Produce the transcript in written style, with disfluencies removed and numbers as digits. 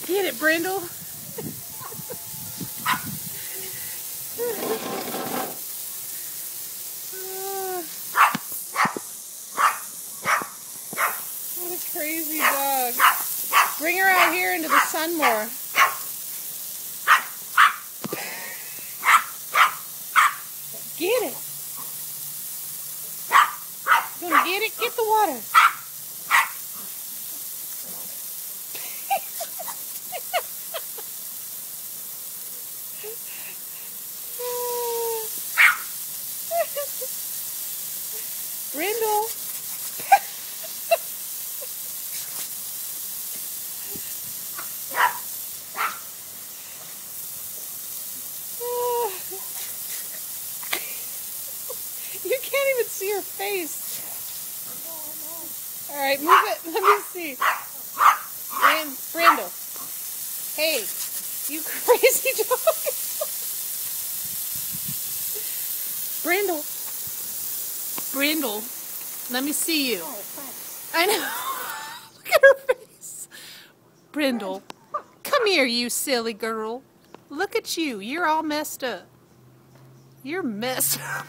Get it, Brindle. What a crazy dog. Bring her out here into the sun more. Get it. You gonna get it? Get the water. Brindle. You can't even see her face. All right, move it. Let me see. Brindle. Hey, you crazy dog. Brindle. Brindle. Let me see you. I know. Look at her face. Brindle. Come here, you silly girl. Look at you. You're all messed up. You're messed up.